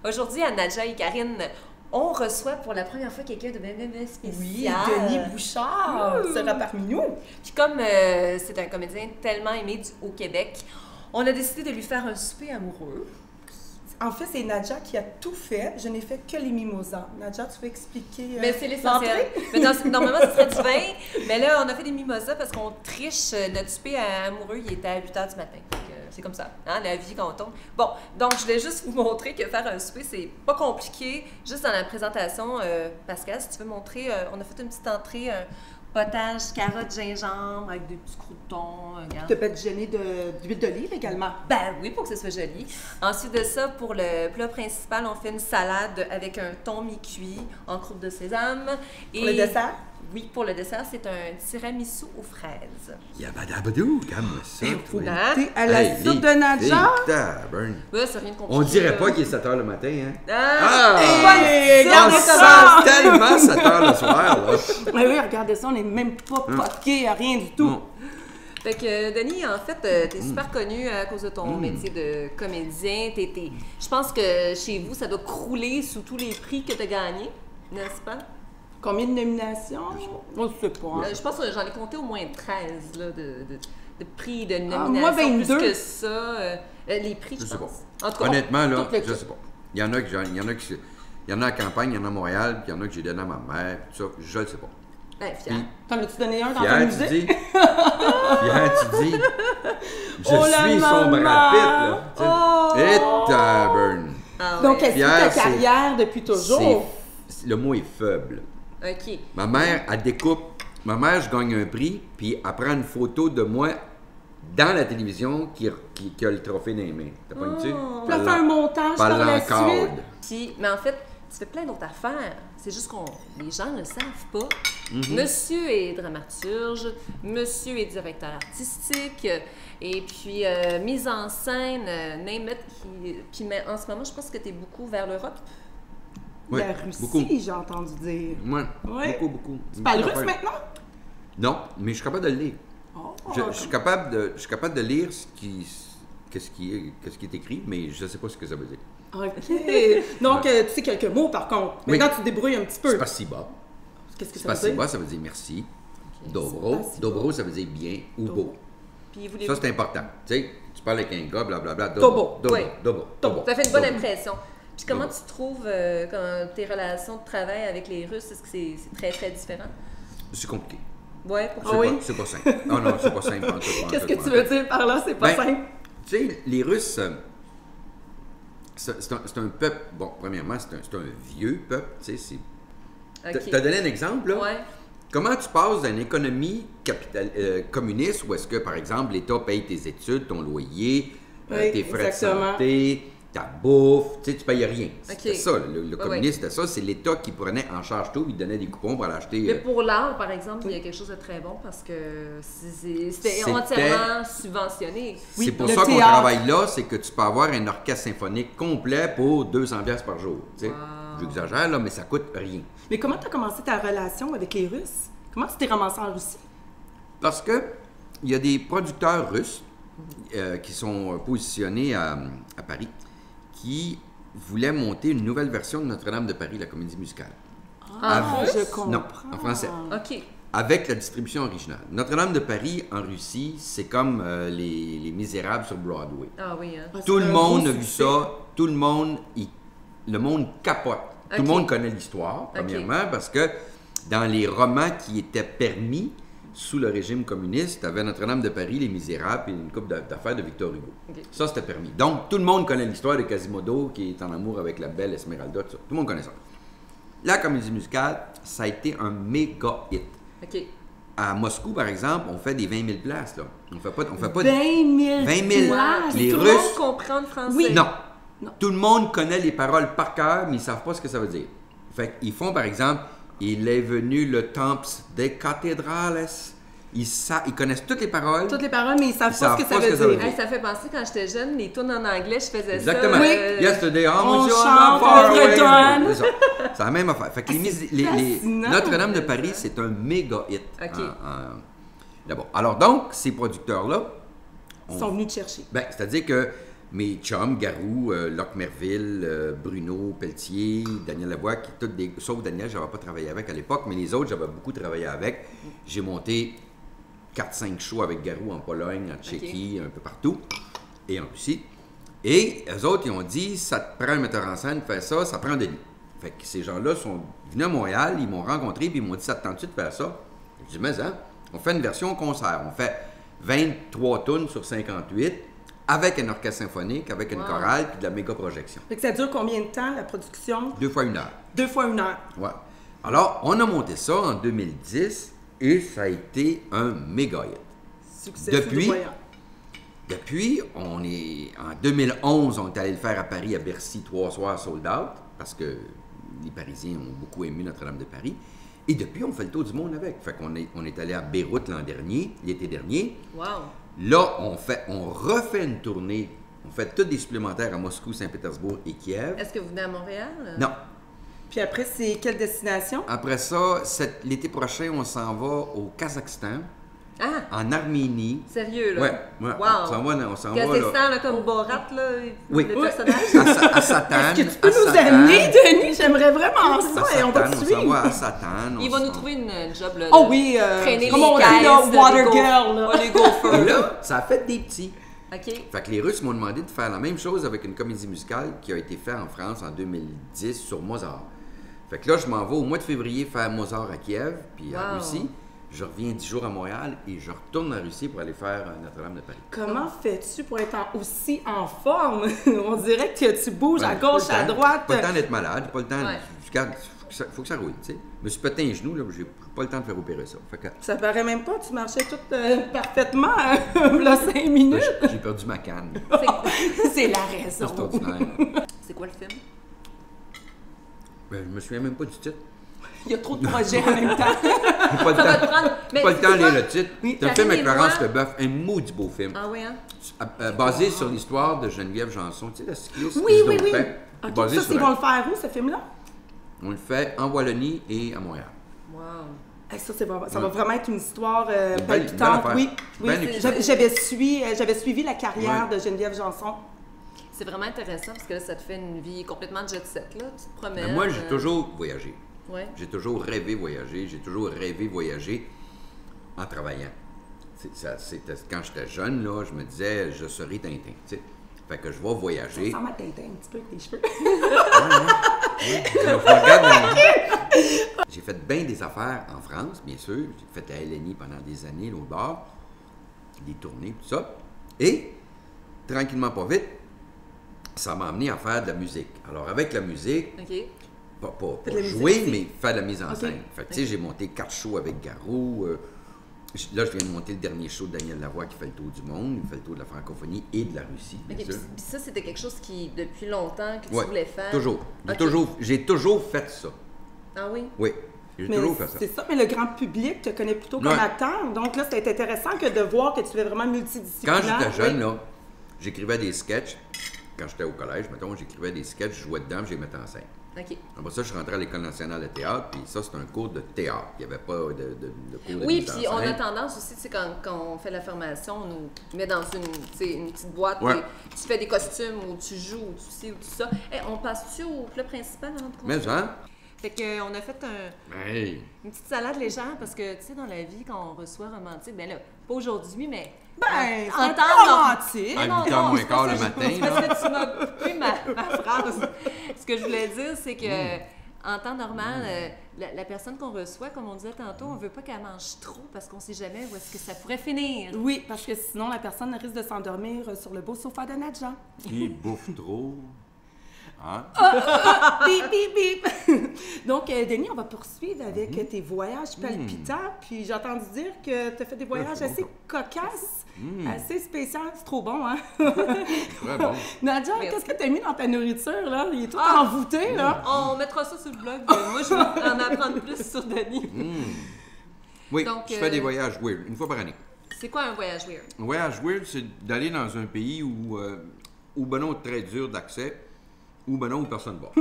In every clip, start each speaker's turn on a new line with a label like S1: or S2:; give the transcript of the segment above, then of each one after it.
S1: Aujourd'hui, à Nadja et Karine, on reçoit pour la première fois quelqu'un de même spécial.
S2: Oui, Denis Bouchard sera parmi nous.
S1: Puis comme c'est un comédien tellement aimé au Québec, on a décidé de lui faire un souper amoureux.
S2: En fait, c'est Nadja qui a tout fait. Je n'ai fait que les mimosas. Nadja, tu veux expliquer
S1: Mais c'est l'essentiel. Normalement, ce serait du vin. Mais là, on a fait des mimosas parce qu'on triche. Notre souper amoureux, il était à 8 h du matin. C'est comme ça, hein, la vie quand on tombe. Bon, donc je voulais juste vous montrer que faire un souper, c'est pas compliqué. Juste dans la présentation, Pascal, si tu veux montrer, on a fait une petite entrée, potage, carottes, gingembre, avec des petits croûtons.
S2: Tu peux te gêner d'huile d'olive également.
S1: Ben oui, pour que ce soit joli. Ensuite de ça, pour le plat principal, on fait une salade avec un thon mi-cuit en croûte de sésame.
S2: Pour le dessert?
S1: Oui, pour le dessert, c'est un tiramisu aux fraises.
S3: Yabadabadou, calme ça.
S2: T'es à la soupe de Nadja?
S1: Ouais, c'est rien de compliqué.
S3: On dirait pas qu'il est 7 h le matin, hein?
S2: Regarde
S3: on
S2: ça!
S3: sent tellement 7 h le soir, là.
S2: Oui, regardez ça, on n'est même pas poqué à rien du tout.
S3: Non.
S1: Fait que, Denis, en fait, t'es super connu à cause de ton métier de comédien. Je pense que chez vous, ça doit crouler sous tous les prix que t'as gagnés, n'est-ce pas?
S2: Combien de nominations? On ne sait pas.
S1: Je pense que j'en ai compté au moins 13 là, de prix, de nominations.
S2: Moi, 22.
S1: Plus que ça. Les prix, je
S3: sais
S1: pense.
S3: pas.
S1: En tout cas,
S3: honnêtement, là, je sais pas. Il y en a à campagne, il y en a à Montréal, puis il y en a que j'ai donné à ma mère, tout ça, je le sais pas.
S1: Ben, fier.
S2: T'en as-tu donné un dans
S3: Fier,
S2: ton
S3: tu
S2: musée?
S3: dis. Fier, tu dis. Je suis son Brad Pitt, là.
S2: Oh!
S3: Et burn.
S2: Donc, est-ce que ta
S3: Fier,
S2: carrière depuis toujours?
S3: Le mot est faible.
S1: OK.
S3: Ma mère, elle découpe. Ma mère, je gagne un prix, puis elle prend une photo de moi dans la télévision qui a le trophée dans les mains. T'as pas une
S2: Tu as fait un montage par la suite?
S1: Mais en fait, tu fais plein d'autres affaires. C'est juste que les gens ne le savent pas. Monsieur est dramaturge, monsieur est directeur artistique, et puis mise en scène, name it, puis en ce moment, je pense que tu es beaucoup vers l'Europe.
S3: Oui,
S2: La Russie,
S3: beaucoup.
S2: j'ai entendu dire.
S3: Ouais,
S2: Oui.
S3: beaucoup.
S2: Tu parles russe maintenant?
S3: Non, mais je suis capable de le lire.
S2: Oh,
S3: Je suis capable de lire qu'est-ce qui est écrit, mais je ne sais pas ce que ça veut dire.
S2: OK. Donc, tu sais quelques mots, par contre.
S3: Oui.
S2: Maintenant, tu te débrouilles un petit peu.
S3: Spasiba.
S2: Qu'est-ce que ça veut dire?
S3: Spasiba, ça veut dire merci. Dobro.
S2: Spasiba.
S3: Dobro, ça veut dire bien ou beau.
S1: Puis
S3: Ça, c'est important. Tu sais, tu parles avec un gars, blablabla.
S2: Tobo.
S3: Dobro.
S1: Ça fait une bonne impression. Puis comment tu trouves tes relations de travail avec les Russes? Est-ce que c'est très, très différent?
S3: C'est compliqué.
S1: Oui, pourquoi?
S3: C'est pas simple. Ah non, c'est pas simple.
S2: Qu'est-ce que tu veux dire par là? C'est pas simple.
S3: Tu sais, les Russes, c'est un peuple. Bon, premièrement, c'est un vieux peuple. Tu sais, T'as donné un exemple, là?
S1: Ouais.
S3: Comment tu passes d'une économie communiste où est-ce que, par exemple, l'État paye tes études, ton loyer, tes frais de santé, ta bouffe, tu sais, tu payes rien. C'était ça, le communiste, c'était ça. C'est l'État qui prenait en charge tout, il donnait des coupons pour aller acheter.
S1: Mais pour l'art, par exemple, il y a quelque chose de très bon parce que c'était entièrement subventionné.
S3: Oui, c'est pour ça qu'on travaille là, c'est que tu peux avoir un orchestre symphonique complet pour 200$ par jour. Tu sais. J'exagère, là, mais ça coûte rien.
S2: Mais comment tu as commencé ta relation avec les Russes? Comment tu t'es ramassé en Russie?
S3: Parce que il y a des producteurs russes qui sont positionnés à Paris qui voulaient monter une nouvelle version de Notre-Dame de Paris, la comédie musicale.
S2: Je comprends.
S3: Non, en français.
S1: OK.
S3: Avec la distribution originale. Notre-Dame de Paris, en Russie, c'est comme les Misérables sur Broadway.
S1: Ah oui, hein?
S3: Tout le monde a vu ça. Tout le monde, le monde capote. Tout le monde connaît l'histoire, premièrement, parce que dans les romans qui étaient permis sous le régime communiste, tu avais Notre-Dame de Paris, Les Misérables et une couple d'affaires de Victor Hugo. Ça, c'était permis. Donc, tout le monde connaît l'histoire de Quasimodo qui est en amour avec la belle Esmeralda, tout ça. Tout le monde connaît ça. La comédie musicale, ça a été un méga hit.
S1: OK.
S3: À Moscou, par exemple, on fait des 20 000 places, là. On fait pas
S2: 20 000
S3: places. Les
S1: Tout le
S3: Russes...
S1: monde comprend le français.
S2: Oui.
S3: Non. Tout le monde connaît les paroles par cœur, mais ils ne savent pas ce que ça veut dire. Fait qu'ils font, par exemple, « Il est venu le temple des cathédrales ». Ils connaissent toutes les paroles.
S2: Toutes les paroles, mais ils savent pas ce que ça veut dire.
S1: Hey, ça fait penser, quand j'étais jeune, les tunes en anglais, je faisais
S3: Exactement.
S1: ça.
S3: Exactement. Yesterday,
S2: on chante,
S3: c'est la même affaire. Fait que Notre-Dame de Paris, c'est un méga hit.
S1: OK.
S3: Là-bas. Alors donc, ces producteurs-là...
S2: Ils sont venus te chercher.
S3: Ben, c'est-à-dire que mes chums, Garou, Locke Merville, Bruno Pelletier, Daniel Lavoie, sauf Daniel, je n'avais pas travaillé avec à l'époque, mais les autres, j'avais beaucoup travaillé avec. J'ai monté 4-5 shows avec Garou en Pologne, en Tchéquie, un peu partout, et en Russie. Et eux autres, ils ont dit, ça te prend un metteur en scène, fais ça, ça prend Denis. Fait que ces gens-là sont venus à Montréal, ils m'ont rencontré, puis ils m'ont dit, ça te tente-tu de faire ça? J'ai dit, mais hein, on fait une version concert, on fait 23 tunes sur 58, avec un orchestre symphonique, avec une chorale, puis de la méga projection.
S2: Fait que ça dure combien de temps, la production?
S3: 2 fois 1 heure.
S2: 2 fois 1 heure.
S3: Ouais. Alors, on a monté ça en 2010 et ça a été un méga hit.
S2: Succès
S3: Depuis, on est en 2011, on est allé le faire à Paris, à Bercy, 3 soirs sold out, parce que les Parisiens ont beaucoup aimé Notre-Dame de Paris. Et depuis, on fait le tour du monde avec. Fait qu'on est allé à Beyrouth l'été dernier.
S1: Wow!
S3: Là, on refait une tournée. On fait tous des supplémentaires à Moscou, Saint-Pétersbourg et Kiev.
S1: Est-ce que vous venez à Montréal?
S3: Non.
S2: Puis après, c'est quelle destination?
S3: Après ça, l'été prochain, on s'en va au Kazakhstan, en Arménie.
S1: Sérieux, là?
S3: Ouais.
S1: Wow!
S3: On s'en va
S1: Kazakhstan, là, comme Borat, là,
S3: oui.
S1: le personnage?
S3: À Satan.
S2: Est-ce que tu peux nous amener, Denis? J'aimerais vraiment ça. Et on va te
S3: on
S2: suivre.
S3: s'en va à Satan.
S1: Il va nous trouver une job, là.
S2: Oh oui,
S1: traîner
S2: comme
S1: les
S2: on dit,
S1: caisses,
S2: là,
S1: les
S2: water
S1: go-
S2: girl. Là.
S1: les gophers.
S3: Et là, ça a fait des petits.
S1: OK.
S3: Fait que les Russes m'ont demandé de faire la même chose avec une comédie musicale qui a été faite en France en 2010 sur Mozart. Fait que là, je m'en vais au mois de février faire Mozart à Kiev, puis en Russie. Je reviens 10 jours à Montréal et je retourne en Russie pour aller faire Notre-Dame de Paris.
S2: Comment fais-tu pour être aussi en forme? On dirait que tu bouges à gauche, à droite.
S3: Pas le temps d'être malade, pas le temps.
S1: Ouais.
S3: Faut que ça roule, tu sais. Je me suis pété un genou, là, j'ai pas le temps de faire opérer ça. Fait que,
S2: Ça paraît même pas, tu marchais tout parfaitement, là, 5 minutes.
S3: j'ai perdu ma canne.
S2: C'est la
S3: C'est
S2: raison.
S3: extraordinaire.
S1: C'est quoi le film?
S3: Ben, je me souviens même pas du titre.
S2: Il y a trop de projets en même temps.
S3: J'ai pas le
S1: Ça va te
S3: temps.
S1: prendre.
S3: J'ai pas le temps de lire le titre.
S2: Oui,
S3: C'est un film avec
S1: Karine et
S3: Laurence
S1: moi.
S3: Leboeuf, un maudit beau film.
S1: Ah oui, hein?
S3: Basé sur l'histoire de Geneviève Janson, tu sais, la cycliste.
S2: Oui,
S3: qui
S2: oui,
S3: se
S2: oui.
S3: fait.
S2: Ok,
S3: Basé
S2: ça,
S3: sur
S2: ils
S3: elle.
S2: vont le faire où, ce film-là?
S3: On le fait en Wallonie et à Montréal.
S1: Wow.
S2: Ça, ça va vraiment être une histoire
S3: belle
S2: palpitante.
S3: affaire.
S2: Oui,
S3: Belle
S2: oui.
S3: écriture.
S2: J'avais suivi la carrière
S3: Ouais.
S2: de Geneviève Janson.
S1: C'est vraiment intéressant parce que là, ça te fait une vie complètement jet set, là. Tu te promènes.
S3: Mais moi, j'ai toujours voyagé.
S1: Ouais.
S3: J'ai toujours rêvé voyager. J'ai toujours rêvé voyager en travaillant. Quand j'étais jeune, là, je me disais, je serai Tintin. Tu sais. Fait que je vais voyager.
S2: Ça ressemble à Tintin un petit peu avec les cheveux.
S3: J'ai fait bien des affaires en France, bien sûr. J'ai fait à LNI pendant des années, l'autre bord, des tournées, tout ça. Et, tranquillement, pas vite, ça m'a amené à faire de la musique. Alors, avec la musique,
S1: OK.
S3: pas
S2: de la musique
S3: jouer,
S2: aussi.
S3: mais faire de la mise en
S2: Ok.
S3: scène. Fait que, tu sais, j'ai monté 4 shows avec Garou. Là, je viens de monter le dernier show de Daniel Lavoie qui fait le tour du monde. Il fait le tour de la francophonie et de la Russie, bien
S1: OK.
S3: sûr.
S1: Puis ça, c'était quelque chose qui, depuis longtemps, que tu
S3: Ouais,
S1: voulais faire.
S3: toujours.
S1: Ok.
S3: J'ai toujours fait ça.
S1: Ah oui?
S3: Oui, j'ai
S2: Mais
S3: toujours fait ça.
S2: c'est ça, mais le grand public te connaît plutôt comme
S3: Ouais.
S2: acteur. Donc là, c'est intéressant que de voir que tu es vraiment multidisciplinaire.
S3: Quand j'étais jeune,
S2: Oui.
S3: là, j'écrivais des sketchs. Quand j'étais au collège, mettons, j'écrivais des sketchs, je jouais dedans, je les mettais en scène.
S1: OK.
S3: Après ça, je suis rentré à l'École nationale de théâtre, puis ça, c'est un cours de théâtre. Il n'y avait pas de cours de
S1: Oui,
S3: mise en
S1: puis on a
S3: scène.
S1: tendance aussi, tu sais, quand on fait la formation, on nous met dans une petite boîte.
S3: Ouais.
S1: Et tu fais des costumes, ou tu joues, ou tu sais, ou tout ça. Hey, on passe-tu au plat principal avant de
S3: Mais,
S1: continuer?
S3: hein?
S1: Fait qu'on a fait
S3: Hey!
S1: une petite salade légère parce que, tu sais, dans la vie, quand on reçoit romantique, ben là, pas aujourd'hui, mais.
S2: Ben,
S1: en
S2: c'est
S1: temps
S2: romantique.
S3: À
S1: non,
S3: 8h
S1: non,
S3: moins
S1: c'est pas
S3: quart
S1: ça,
S3: le matin,
S1: c'est
S3: là.
S1: parce que tu m'as coupé ma phrase. Ce que je voulais dire, c'est que en temps normal, la personne qu'on reçoit, comme on disait tantôt, on veut pas qu'elle mange trop parce qu'on sait jamais où est-ce que ça pourrait finir.
S2: Oui, parce que sinon, la personne risque de s'endormir sur le beau sofa de Nadja.
S3: Qui bouffe trop? Hein?
S2: Bip, bip, bip! Donc, Denis, on va poursuivre avec tes voyages palpitants. Puis j'ai entendu dire que tu as fait des voyages
S3: c'est bon,
S2: assez cocasses, assez spéciaux. C'est trop bon, hein?
S3: Très bon.
S2: Nadja,
S1: Merci.
S2: qu'est-ce que tu as mis dans ta nourriture, là? Il est tout envoûté, là.
S1: On mettra ça sur le blog. Moi, je veux en apprendre plus sur Denis.
S3: Oui,
S1: Donc,
S3: je fais des voyages weird, une fois par année.
S1: C'est quoi un voyage weird?
S3: Un voyage weird, c'est d'aller dans un pays où ben très dur d'accès, où ben où personne ne va.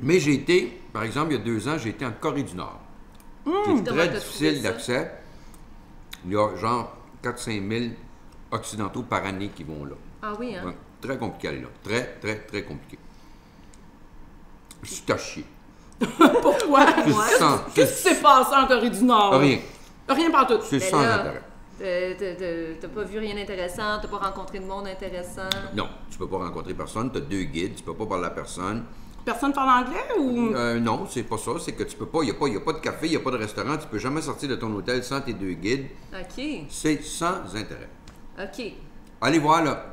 S3: Mais j'ai été, par exemple, il y a 2 ans, j'ai été en Corée du Nord. C'est
S1: Comment
S3: très
S1: t'as
S3: difficile
S1: trouvé ça?
S3: d'accès. Il y a genre 4-5 000 Occidentaux par année qui vont là.
S1: Ah oui, hein?
S3: Ouais, très compliqué, là. Très, très, très compliqué. Je suis à chier.
S2: Pourquoi?
S3: Qu'est-ce
S2: Qu'est-ce qui s'est passé en Corée du Nord?
S3: Rien.
S2: Rien partout.
S3: C'est sans intérêt.
S1: T'as pas vu rien d'intéressant, t'as pas rencontré de monde intéressant.
S3: Non, tu peux pas rencontrer personne, tu as 2 guides, tu peux pas parler à personne.
S2: Personne parle anglais ou?
S3: Non, c'est pas ça, c'est que tu peux pas, il n'y a pas de café, il n'y a pas de restaurant, tu peux jamais sortir de ton hôtel sans tes 2 guides.
S1: OK.
S3: C'est sans intérêt.
S1: OK.
S3: Allez voir, là.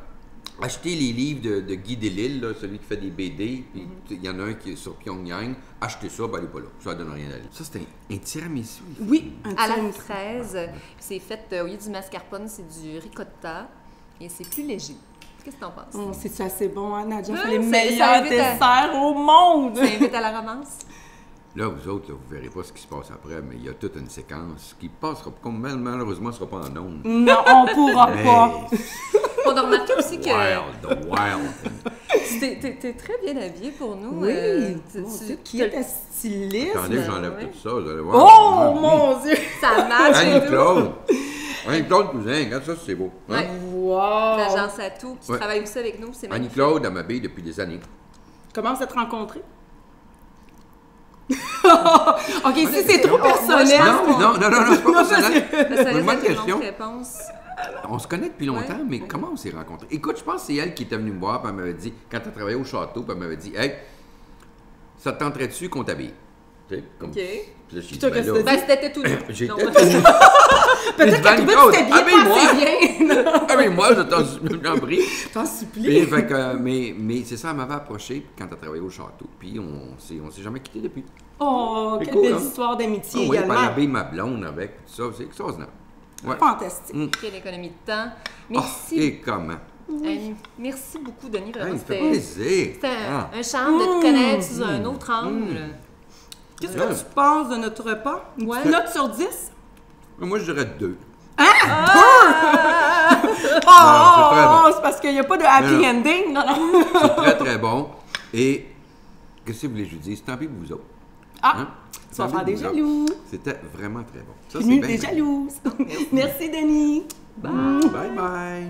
S3: Achetez les livres de Guy Delisle, là, celui qui fait des BD, puis il y en a un qui est sur Pyongyang. Achetez ça, ben allez pas là. Ça donne rien à lire. Ça, c'est un tiramisu.
S2: Oui, un
S1: À la
S2: tiramisu.
S1: fraise, c'est fait, au lieu du mascarpone, c'est du ricotta et c'est plus léger. Qu'est-ce que t'en penses?
S2: Oh, c'est assez bon, hein? Nadia fait
S1: Ouais,
S2: les
S1: ça
S2: meilleurs
S1: invite à-
S2: desserts au monde!
S1: Ça invite à la romance?
S3: Là, vous autres, là, vous verrez pas ce qui se passe après, mais il y a toute une séquence qui passera, comme malheureusement, ne sera pas en ondes.
S2: Non, on pourra pas.
S1: On a remarqué aussi que
S3: The wild.
S1: t'es très bien habillé pour nous.
S2: Oui, mon Dieu, qui est ta styliste?
S3: Attendez que j'enlève
S1: ouais.
S3: tout ça, vous allez voir.
S2: Oh, mon Dieu!
S1: Ça match et tout.
S3: Annie-Claude. Annie-Claude Cousin, regarde ça, c'est beau. Hein?
S1: Ouais.
S2: Wow!
S1: L'agence Atout, qui
S3: Ouais.
S1: travaille aussi avec nous, c'est magnifique.
S3: Annie-Claude, elle m'habille depuis des années.
S2: Comment vous êtes rencontrés? OK, si c'est trop personnel.
S3: Non, c'est pas personnel.
S1: Ça
S3: Une bonne
S1: reste une
S3: question.
S1: longue réponse.
S3: On se connaît depuis longtemps,
S1: Ouais.
S3: mais comment on s'est rencontrés? Écoute, je pense que c'est elle qui était venue me voir, puis elle m'avait dit, quand elle travaillait au château, puis elle m'avait dit, hey, ça te tenterait-tu qu'on t'habille? Tu sais, comme.
S1: OK.
S3: Puis là, j'ai dit,
S2: toi,
S3: ben
S2: qu'est-ce
S3: là,
S2: que
S1: Ben, c'était tout nu.
S3: J'étais
S1: Non,
S3: tout
S2: Peut-être qu'elle trouvait que tu t'habillais pas assez bien.
S3: Ah, mais moi, j'en prie.
S2: T'en
S3: Puis,
S2: supplie.
S3: fait que, mais c'est ça, elle m'avait approché quand elle travaillait au château. Puis on s'est jamais quitté depuis.
S2: Oh,
S3: C'est
S2: quelle
S3: cool,
S2: belle
S3: hein?
S2: histoire d'amitié
S3: Oui, puis elle
S2: également.
S3: habille ma blonde avec, tout ça, c'est extraordinaire. Ouais.
S2: Fantastique.
S1: Quelle économie de temps.
S3: Oh,
S1: Merci.
S3: et comment?
S1: Merci beaucoup, Denis.
S3: Hey,
S1: Vraiment,
S3: ça fait
S1: c'était
S3: plaisir.
S1: un, un charme de te connaître sous un autre angle.
S2: Qu'est-ce que tu penses de notre repas? Une
S1: Ouais.
S2: note sur 10?
S3: Moi, je dirais 2.
S2: Oh,
S3: c'est très bon.
S2: c'est parce qu'il n'y a pas de happy
S3: Non.
S2: ending. Non, non.
S3: C'est très, très bon. Et, qu'est-ce que vous voulez que je vous dise? Tant pis pour vous autres.
S2: Ah,
S3: Hein?
S2: tu vas
S3: Tant
S2: faire
S3: pis
S2: des
S3: pour vous
S2: jaloux.
S3: autres. C'était vraiment très bon. Ça,
S2: Nul
S3: bien
S2: des
S3: bon.
S2: jalouses. Merci, Denis.
S3: Bye bye.